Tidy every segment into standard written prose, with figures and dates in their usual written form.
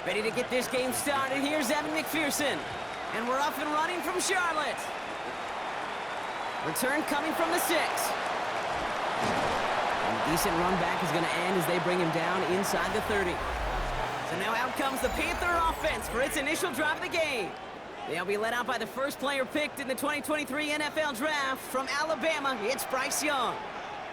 Ready to get this game started. Here's Evan McPherson. And we're off and running from Charlotte. Return coming from the 6. And a decent run back is going to end as they bring him down inside the 30. So now out comes the Panther offense for its initial drive of the game. They'll be led out by the first player picked in the 2023 NFL Draft from Alabama. It's Bryce Young.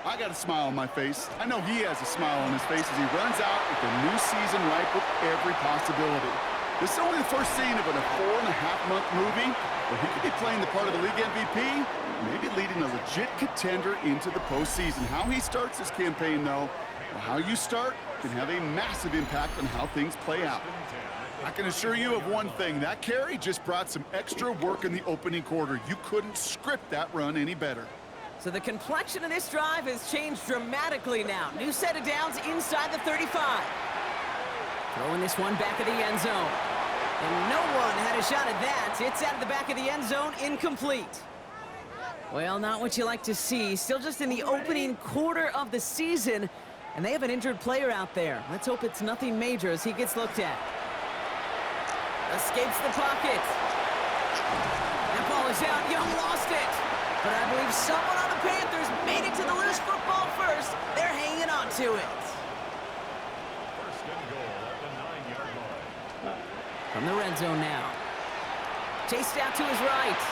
I got a smile on my face. I know he has a smile on his face as he runs out with a new season ripe with every possibility. This is only the first scene of a 4.5-month movie, but he could be playing the part of the league MVP, maybe leading a legit contender into the postseason. How he starts this campaign, though, or how you start, can have a massive impact on how things play out. I can assure you of one thing. That carry just brought some extra work in the opening quarter. You couldn't script that run any better. So the complexion of this drive has changed dramatically now. New set of downs inside the 35. Throwing this one back of the end zone. And no one had a shot at that. It's out of the back of the end zone, incomplete. Well, not what you like to see. Still just in the opening quarter of the season. And they have an injured player out there. Let's hope it's nothing major as he gets looked at. Escapes the pocket. That ball is out. Young lost it. But I believe someone on the Panthers made it to the loose football first. They're hanging on to it. First and goal at the 9-yard line. From the red zone now. Chased out to his right.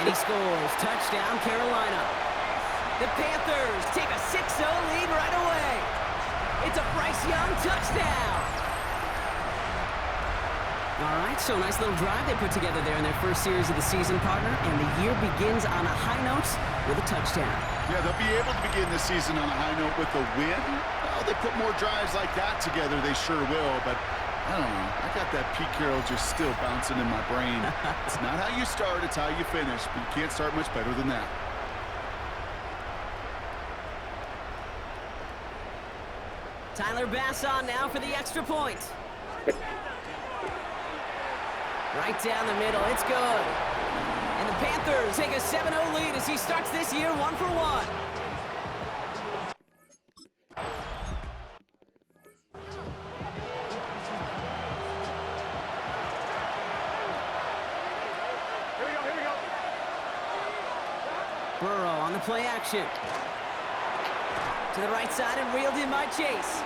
And he scores. Touchdown, Carolina. The Panthers take a 6-0 lead right away. It's a Bryce Young touchdown. All right, so nice little drive they put together there in their first series of the season, partner, and the year begins on a high note with a touchdown. Yeah, they'll be able to begin the season on a high note with a win. Well, they put more drives like that together, they sure will, but I don't know. I got that Pete Carroll just still bouncing in my brain. It's not how you start, it's how you finish, but you can't start much better than that. Tyler Bass on now for the extra point. Right down the middle, it's good. And the Panthers take a 7-0 lead as he starts this year 1-for-1. Here we go. Burrow on the play action. To the right side and reeled in by Chase.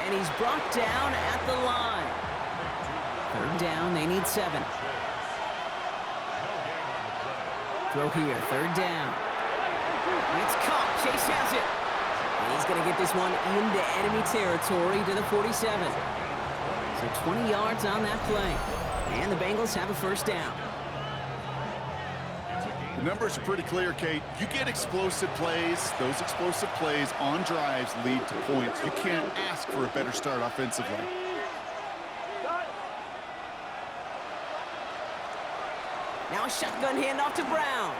And he's brought down at the line. Third down, they need 7. Throw here, third down. It's caught, Chase has it. And he's going to get this one into enemy territory to the 47. So 20 yards on that play. And the Bengals have a first down. The numbers are pretty clear, Kate. You get explosive plays. Those explosive plays on drives lead to points. You can't ask for a better start offensively. Now a shotgun handoff to Brown.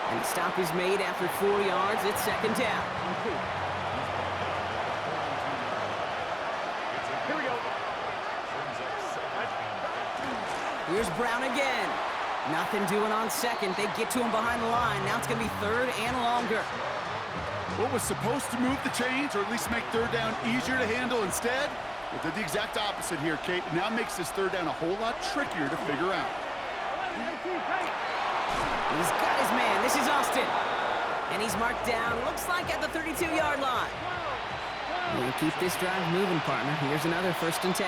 And the stop is made after 4 yards. It's second down. Here we go. Here's Brown again. Nothing doing on second. They get to him behind the line. Now it's going to be third and longer. What was supposed to move the chains, or at least make third down easier to handle instead? Well, did the exact opposite here, Kate. It now makes this third down a whole lot trickier to figure out. He's got his man. This is Austin. And he's marked down, looks like at the 32-yard line. We'll keep this drive moving, partner. Here's another first and 10.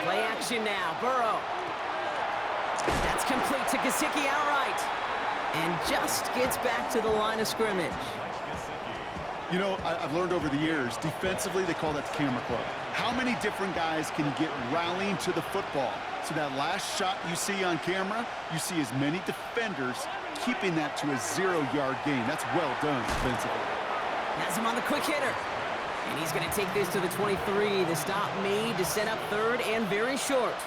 Play action now. Burrow. That's complete to Gesicki outright. And just gets back to the line of scrimmage. You know, I've learned over the years, defensively, they call that the camera club. How many different guys can get rallying to the football? So that last shot you see on camera, you see as many defenders keeping that to a 0-yard gain. That's well done defensively. Has him on the quick hitter. And he's going to take this to the 23. The stop made to set up third and very short.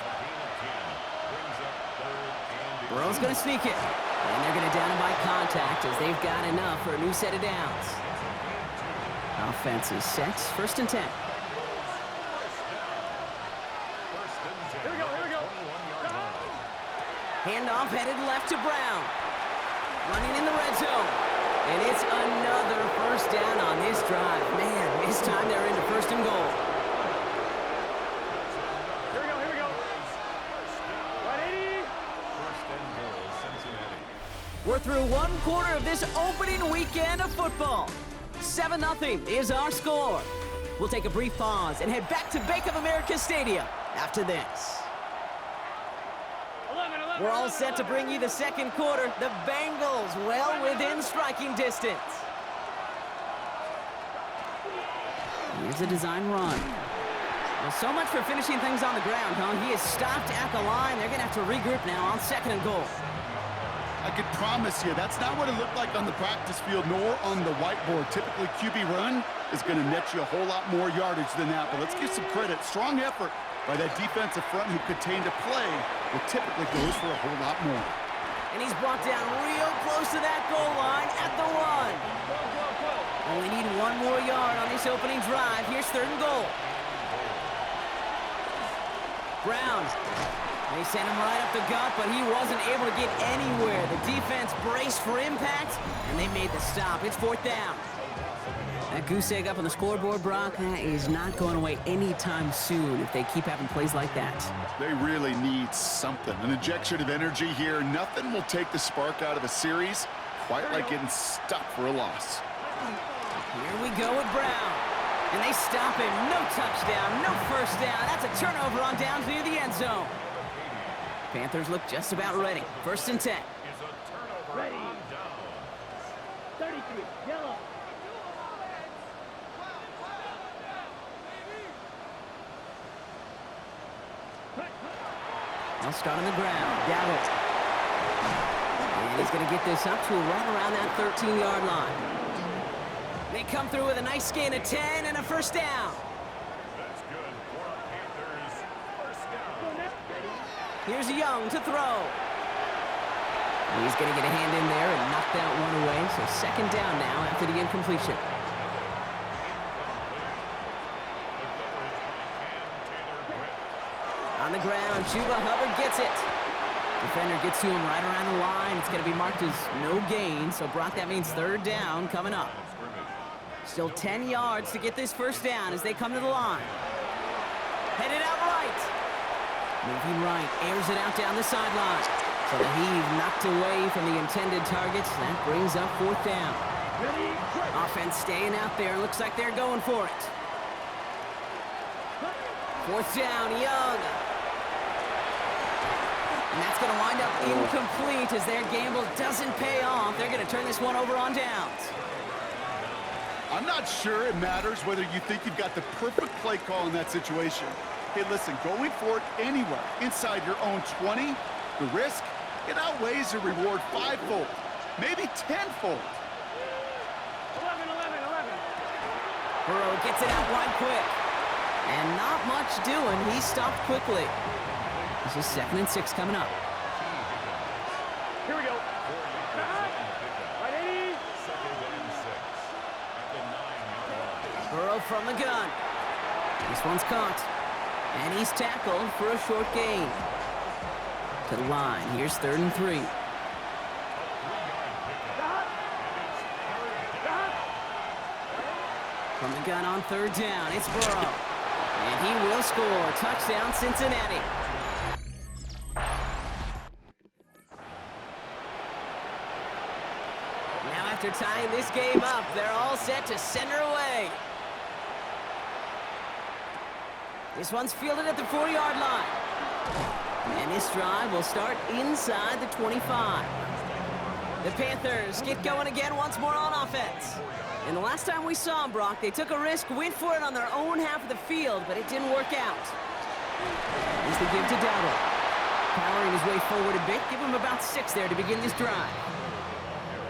Burrow's going to sneak it. And they're going to down him by contact as they've got enough for a new set of downs. Offense is set. First and 10. Here we go. Handoff headed left to Brown. Running in the red zone. And it's another first down on this drive. Man, this time they're into first and goal. Here we go. 180. First and goal, Cincinnati. We're through one quarter of this opening weekend of football. 7-0 is our score. We'll take a brief pause and head back to Bank of America Stadium after this. We're all set to bring you the second quarter. The Bengals well within striking distance. Here's a design run. Well, so much for finishing things on the ground, huh? He is stopped at the line. They're going to have to regroup now on second and goal. I could promise you that's not what it looked like on the practice field nor on the whiteboard. Typically, QB run is going to net you a whole lot more yardage than that. But let's give some credit. Strong effort by that defensive front who contained a play that typically goes for a whole lot more. And he's brought down real close to that goal line at the 1. Only need one more yard on this opening drive. Here's third and goal. Brown. They sent him right up the gut, but he wasn't able to get anywhere. The defense braced for impact, and they made the stop. It's fourth down. That goose egg up on the scoreboard, Brock, that is not going away anytime soon if they keep having plays like that. They really need something. An injection of energy here. Nothing will take the spark out of a series quite like getting stuck for a loss. Here we go with Brown. And they stop him. No touchdown, no first down. That's a turnover on downs near the end zone. Panthers look just about ready. First and 10. Ready. 33, yellow. They'll start on the ground. Dowdle. And he's going to get this up to right around that 13-yard line. They come through with a nice gain of 10 and a first down. That's good for the Panthers. First down. Here's Young to throw. He's going to get a hand in there and knock that one away. So second down now after the incompletion. On the ground, Chuba Hubbard gets it. Defender gets to him right around the line. It's going to be marked as no gain. So, Brock, that means third down coming up. Still 10 yards to get this first down as they come to the line. Headed out right. Moving right, airs it out down the sideline. So the heave knocked away from the intended targets. That brings up fourth down. Offense staying out there. Looks like they're going for it. Fourth down, Young. And that's going to wind up incomplete as their gamble doesn't pay off. They're going to turn this one over on downs. I'm not sure it matters whether you think you've got the perfect play call in that situation. Hey, listen, going for it anywhere inside your own 20, the risk, it outweighs the reward fivefold, maybe tenfold. 11. Burrow gets it out wide quick. And not much doing. He stopped quickly. This is 2nd and 6 coming up. Here we go. 180. Second and 6 at the 9-yard line. Burrow from the gun. This one's caught. And he's tackled for a short gain. To the line. Here's 3rd and 3. From the gun on 3rd down. It's Burrow. And he will score. Touchdown, Cincinnati. Now after tying this game up, they're all set to center away. This one's fielded at the 4-yard line. And this drive will start inside the 25. The Panthers get going again once more on offense. And the last time we saw them, Brock, they took a risk, went for it on their own half of the field, but it didn't work out. Here's the give to Dowdle. Powering his way forward a bit. Give him about 6 there to begin this drive.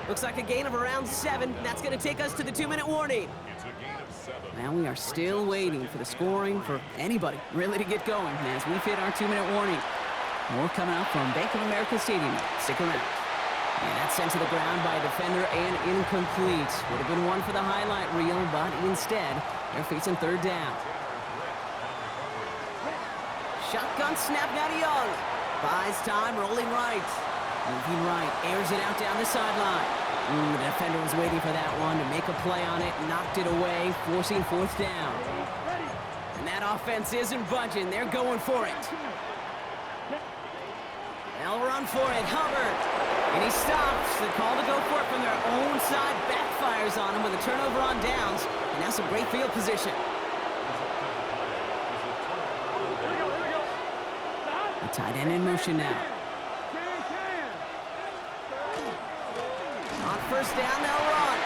Looks like a gain of around 7. That's going to take us to the 2-minute warning. It's a gain of 7. Now we are still waiting for the scoring for anybody really to get going as we hit our 2-minute warning. More coming up from Bank of America Stadium. Stick around. And that's sent to the ground by a defender and incomplete. Would have been one for the highlight reel, but instead, they're facing 3rd down. Shotgun snap now to Young. Buys time, rolling right. Moving right, airs it out down the sideline. The defender was waiting for that one to make a play on it, knocked it away, forcing fourth down. And that offense isn't budging. They're going for it. They'll run for it. Hubbard. And he stops. The call to go for it from their own side backfires on him with a turnover on downs. And that's some great field position. The tight end in motion now. On first down, they'll run.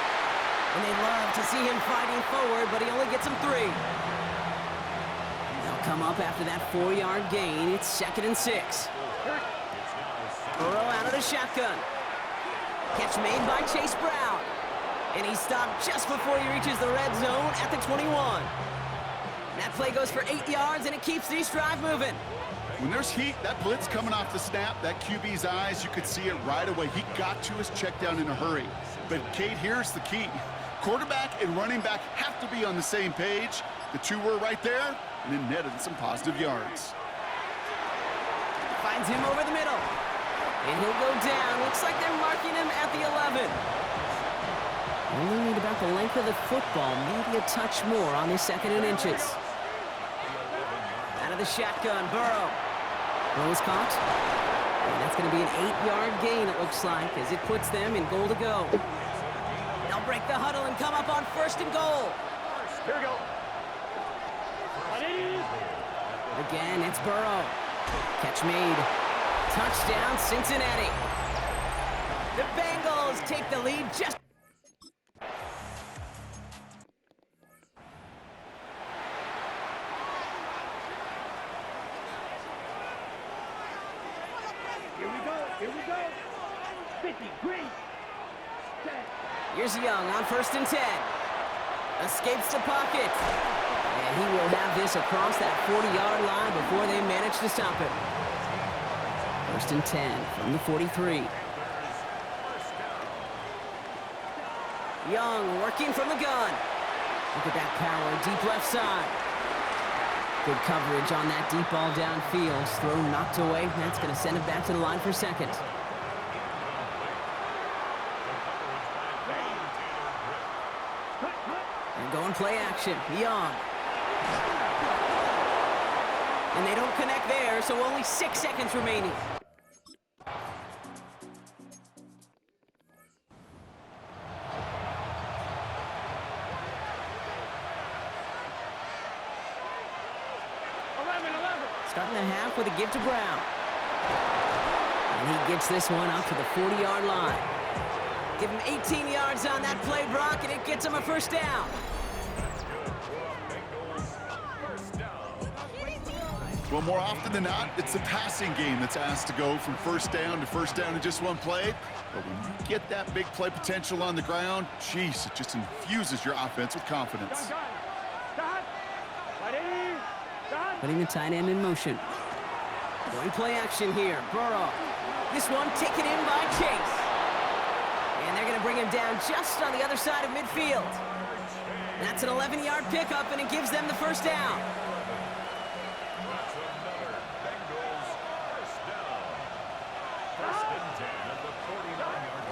And they love to see him fighting forward, but he only gets them 3. They'll come up after that 4-yard gain. It's 2nd and 6. Burrow out of the shotgun. Catch made by Chase Brown. And he stopped just before he reaches the red zone at the 21. That play goes for 8 yards, and it keeps this drive moving. When there's heat, that blitz coming off the snap, that QB's eyes, you could see it right away. He got to his check down in a hurry. But, Kate, here's the key. Quarterback and running back have to be on the same page. The two were right there, and it netted some positive yards. Finds him over the middle. And he'll go down. Looks like they're marking him at the 11. Only need about the length of the football, maybe a touch more on this 2nd and inches. Out of the shotgun, Burrow. Burrow's caught. And that's going to be an 8-yard gain, it looks like, as it puts them in goal to go. They'll break the huddle and come up on 1st and goal. Here we go. Again, it's Burrow. Catch made. Touchdown, Cincinnati. The Bengals take the lead just... Here we go. 50, green. Here's Young on 1st and 10. Escapes the pocket. And he will have this across that 40-yard line before they manage to stop it. 1st and 10 from the 43. Young working from the gun. Look at that power, deep left side. Good coverage on that deep ball downfield. Throw knocked away. That's going to send it back to the line for 2nd. And going play action. Young. And they don't connect there, so only 6 seconds remaining. Starting the half with a give to Brown. And he gets this one up to the 40-yard line. Give him 18 yards on that play, Brock, and it gets him a 1st down. Well, more often than not, it's the passing game that's asked to go from 1st down to 1st down in just one play. But when you get that big play potential on the ground, geez, it just infuses your offense with confidence. Putting the tight end in motion. Going play action here. Burrow. This one taken in by Chase. And they're going to bring him down just on the other side of midfield. That's an 11-yard pickup, and it gives them the 1st down.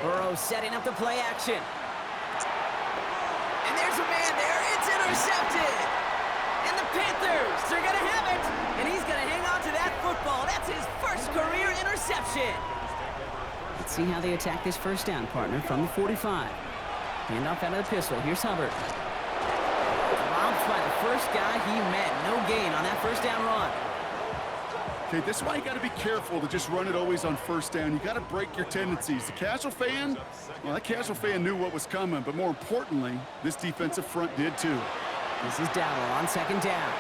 Burrow setting up the play action. And there's a man there. It's intercepted. And the Panthers, they're going to have it. And he's going to hang on to that football. That's his first career interception. Let's see how they attack this 1st down, partner, from the 45. Handoff out of the pistol. Here's Hubbard. Dropped by the first guy he met. No gain on that 1st down run. Okay, this is why you got to be careful to just run it always on 1st down. You got to break your tendencies. The casual fan, well, that casual fan knew what was coming, but more importantly, this defensive front did too. This is Dowdle on 2nd down.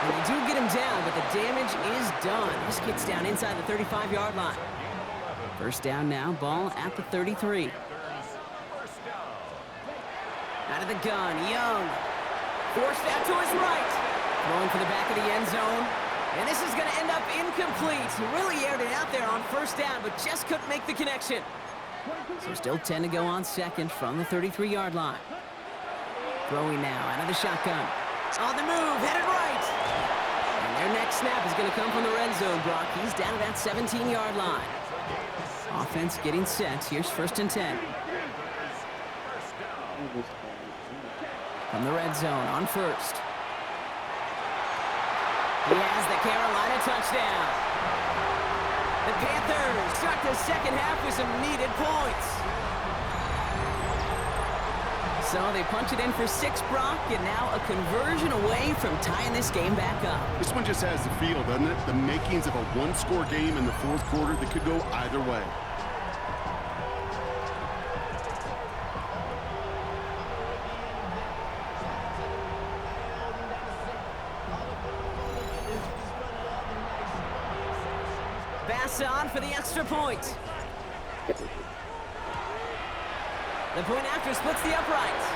And they do get him down, but the damage is done. This gets down inside the 35-yard line. 1st down now, ball at the 33. Out of the gun, Young. Forced out to his right. Throwing for the back of the end zone. And this is going to end up incomplete. He really aired it out there on 1st down, but just couldn't make the connection. So still 10 to go on 2nd from the 33-yard line. Throwing now out of the shotgun. On the move, headed right. And Their next snap is going to come from the red zone, Brock. He's down to that 17-yard line. Offense getting set. Here's 1st and 10. From the red zone on 1st. He has the Carolina touchdown. The Panthers start the second half with some needed points. So they punch it in for 6, Brock, and now a conversion away from tying this game back up. This one just has the feel, doesn't it? The makings of a one-score game in the 4th quarter that could go either way. Pass on for the extra point. The point after splits the uprights.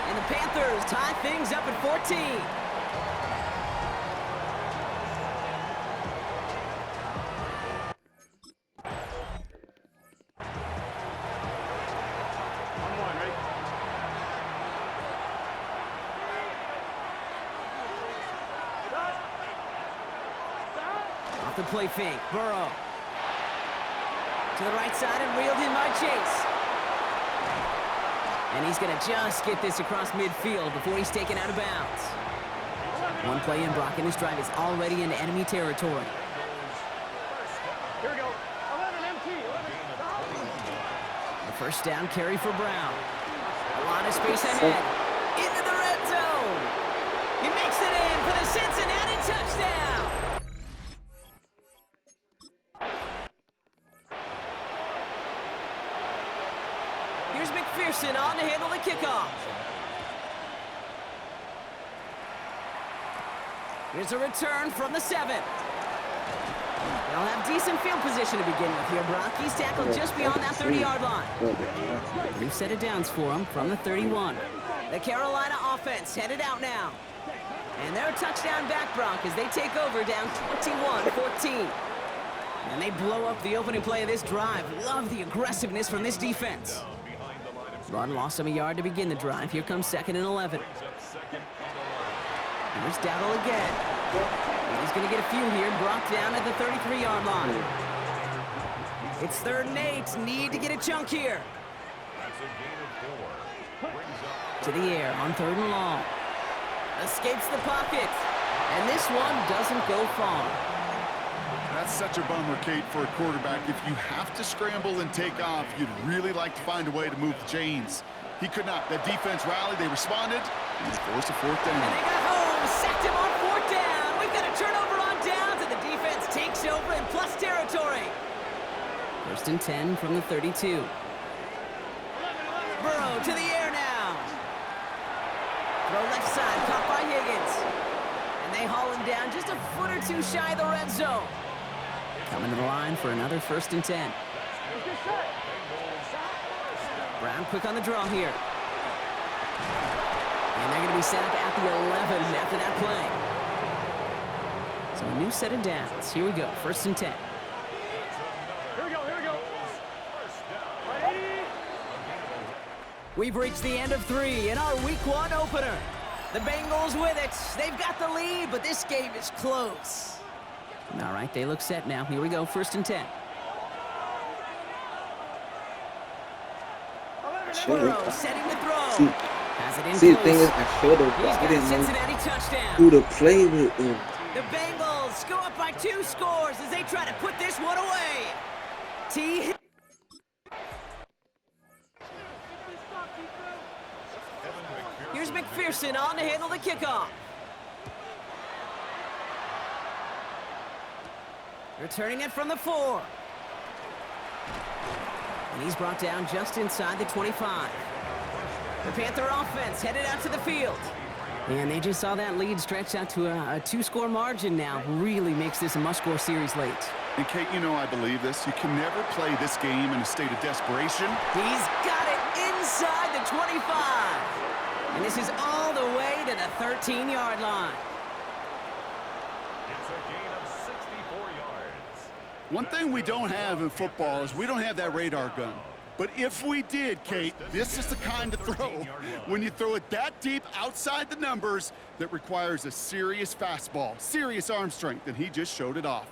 And the Panthers tie things up at 14. Off the play fake, Burrow. To the right side and reeled in by Chase. And he's going to just get this across midfield before he's taken out of bounds. One play in, Brock, and this drive is already into enemy territory. Here we go. 11 MT. 11. The first down carry for Brown. A lot of space ahead. Into the red zone. He makes it in for the Cincinnati touchdown. Here's McPherson on to handle the kickoff. Here's a return from the 7. They'll have decent field position to begin with here, Brock. He's tackled just beyond that 30-yard line. New set of downs for him from the 31. The Carolina offense headed out now. And they're a touchdown back, Brock, as they take over down 21-14. And they blow up the opening play of this drive. Love the aggressiveness from this defense. Run lost him a yard to begin the drive. Here comes 2nd and 11. Here's Dowdle again. And he's going to get a few here. Brock down at the 33-yard line. It's 3rd and 8. Need to get a chunk here. To the air on 3rd and long. Escapes the pocket. And this one doesn't go far. That's such a bummer, Kate, for a quarterback. If you have to scramble and take off, you'd really like to find a way to move the chains. He could not. That defense rallied. They responded. And they forced a 4th down. And they got home. Sacked him on 4th down. We've got a turnover on downs, and the defense takes over in plus territory. 1st and 10 from the 32. Burrow to the air now. Throw left side. Caught by Higgins. And they haul him down just a foot or two shy of the red zone. Coming to the line for another 1st and 10. Brown quick on the draw here. And they're going to be set up at the 11 after that play. So a new set of downs. Here we go. 1st and 10. Here we go. We've reached the end of 3 in our Week 1 opener. The Bengals with it. They've got the lead, but this game is close. All right, they look set now. Here we go, 1st and 10. Burrow setting the throw. Has it in See, the close. thing is, I should have. He's I got a didn't know Cincinnati touchdown. who to play with. The Bengals go up by 2 scores as they try to put this one away. T. Here's McPherson on to handle the kickoff. Returning it from the 4. And he's brought down just inside the 25. The Panther offense headed out to the field. And they just saw that lead stretch out to a 2-score margin now. Really makes this a must-score series late. And, Kate, you know I believe this. You can never play this game in a state of desperation. He's got it inside the 25. And this is all the way to the 13-yard line. It's a gain of 64 yards. One thing we don't have in football is we don't have that radar gun. But if we did, Kate, this is the kind of throw, when you throw it that deep outside the numbers, that requires a serious fastball, serious arm strength, and he just showed it off.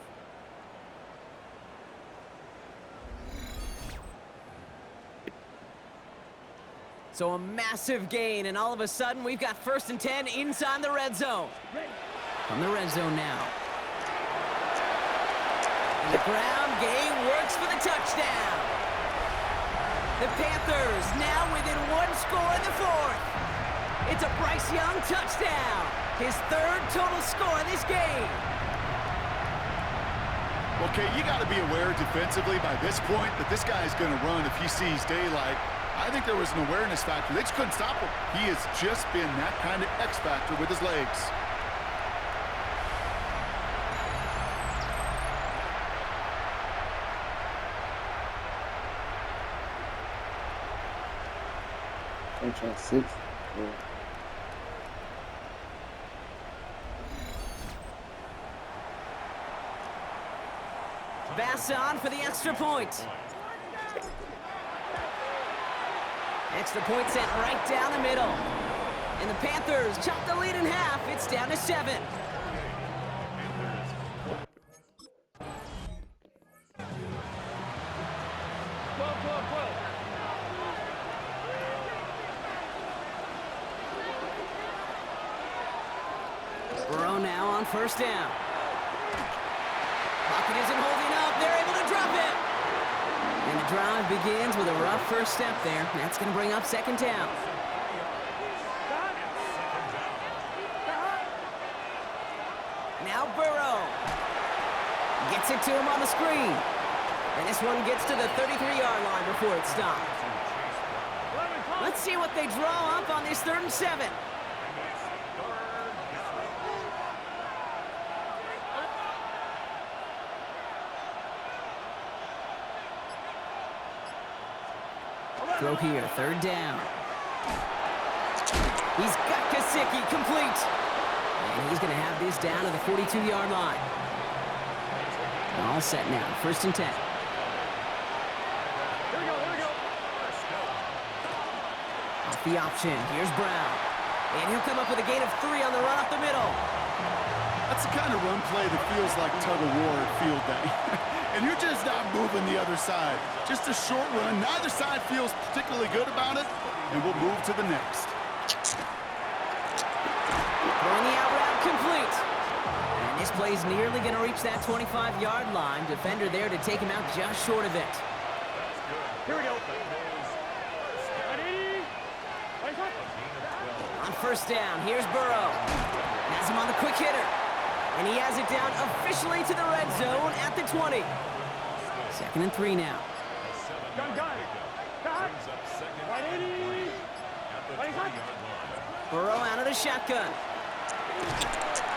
So a massive gain, and all of a sudden, we've got 1st and 10 inside the red zone. From the red zone now. And the ground game works for the touchdown. The Panthers now within 1 score in the 4th. It's a Bryce Young touchdown. His 3rd total score in this game. Okay, you got to be aware defensively by this point that this guy is going to run if he sees daylight. I think there was an awareness factor. They just couldn't stop him. He has just been that kind of X factor with his legs. Franchise 6. Bass on for the extra point. Extra point sent right down the middle. And the Panthers chop the lead in half. It's down to 7. Burrow now on 1st down. Pocket isn't holding up. They're able to drop it. And the drive begins with a rough first step there. That's going to bring up 2nd down. Now Burrow. Gets it to him on the screen. And this one gets to the 33-yard line before it stops. Let's see what they draw up on this 3rd and 7. Throw here, 3rd down. He's got Gesicki complete. And he's going to have this down to the 42-yard line. All set now, 1st and 10. Here we go, here we go. Off the option, here's Brown. And he'll come up with a gain of 3 on the run up the middle. That's the kind of run play that feels like tug-of-war at field day. And you're just not moving the other side. Just a short run. Neither side feels particularly good about it, and we'll move to the next. Throwing the out route complete. And this play's nearly going to reach that 25-yard line. Defender there to take him out just short of it. Here we go. On 1st down, here's Burrow. Has him on the quick hitter. And he has it down officially to the red zone at the 20. 2nd and 3 now. Gun. Cut. 180. Burrow out of the shotgun.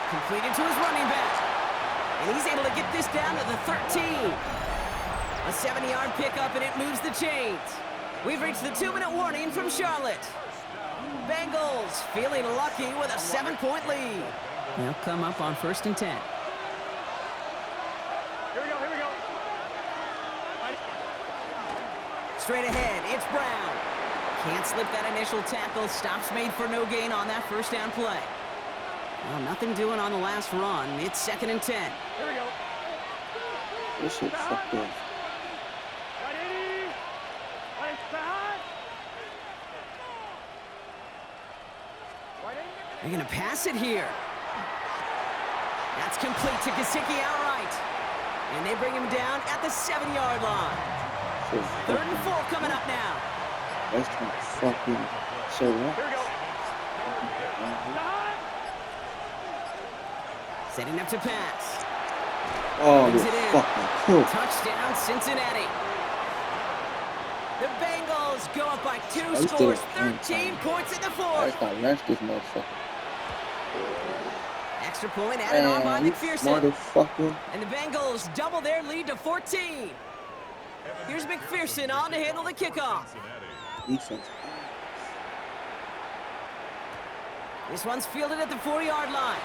Completed to his running back. And he's able to get this down to the 13. A 7-yard pickup, and it moves the chains. We've reached the 2-minute warning from Charlotte. Bengals feeling lucky with a 7-point lead. They'll come up on 1st and 10. Here we go. Straight ahead, it's Brown. Can't slip that initial tackle. Stops made for no gain on that 1st down play. Well, nothing doing on the last run. It's 2nd and 10. Here we go. This shit fucked up. 180. They're going to pass it here. That's complete to Gesicki outright. And they bring him down at the 7-yard line. 3rd and 4 coming up now. That's trying to fucking show up. Here we go. Setting up to pass. Oh, Brings you it in. fucking cool. Touchdown, Cincinnati. The Bengals go up by 2 I used to scores, like 13 points in the I 4th. just got lynched this motherfucker. Extra point added on by Man, you McPherson. motherfucker. And the Bengals double their lead to 14. Here's McPherson on to handle the kickoff. Defense. This one's fielded at the 4-yard line.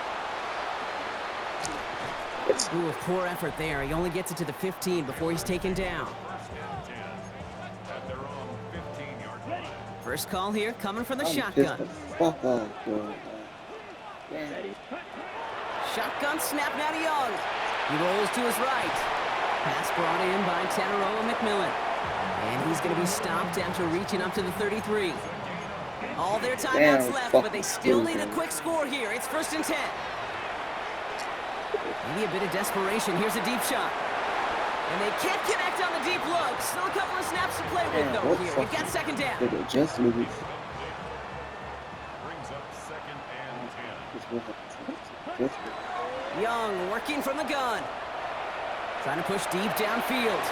Ooh, a poor effort there. He only gets it to the 15 before he's taken down. 1st and 10 at their own First call here coming from the I'm pissed shotgun. the fuck off, bro. Damn. Shotgun snap now to Young. He rolls to his right. Pass brought in by Tanaroa McMillan. And he's going to be stopped after reaching up to the 33. All their timeouts left, but they still need a quick score here. It's 1st and 10. Maybe a bit of desperation. Here's a deep shot. And they can't connect on the deep look. Still a couple of snaps to play with, though, here. They've got 2nd down. Did it just lose? Brings up 2nd and 10. Young working from the gun. Trying to push deep downfield.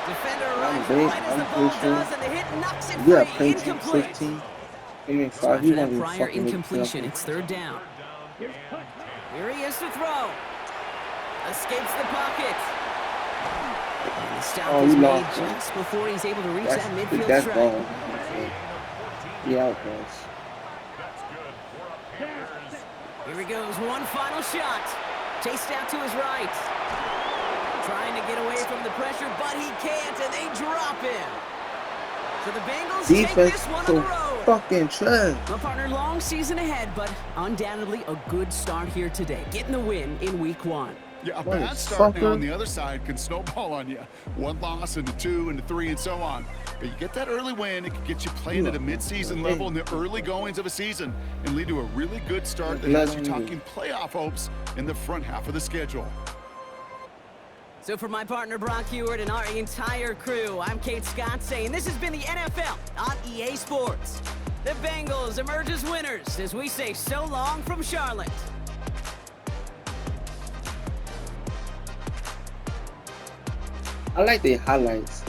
Defender runs right as the ball does, and the hit knocks it free. Incomplete. 15. Even So 5. after You that don't even prior fucking incompletion, it's 3rd down. Here he is to throw. Escapes the pocket. And the stop is made just before he's able to reach that midfield that's strike. ball. Yeah, it was. Here he goes, one final shot. Chased out to his right. Trying to get away from the pressure, but he can't, and they drop him. So the Bengals take this one on the road. Fucking trash. Well, partner, long season ahead, but undoubtedly a good start here today. Getting the win in week 1. Yeah, a bad start now on the other side can snowball on you. 1 loss into 2 into 3 and so on. But you get that early win, it can get you playing at a mid-season level in the early goings of a season and lead to a really good start that has you talking playoff hopes in the front half of the schedule. So for my partner Brock Hewitt and our entire crew, I'm Kate Scott saying this has been the NFL on EA Sports. The Bengals emerge as winners as we say so long from Charlotte. I like the highlights.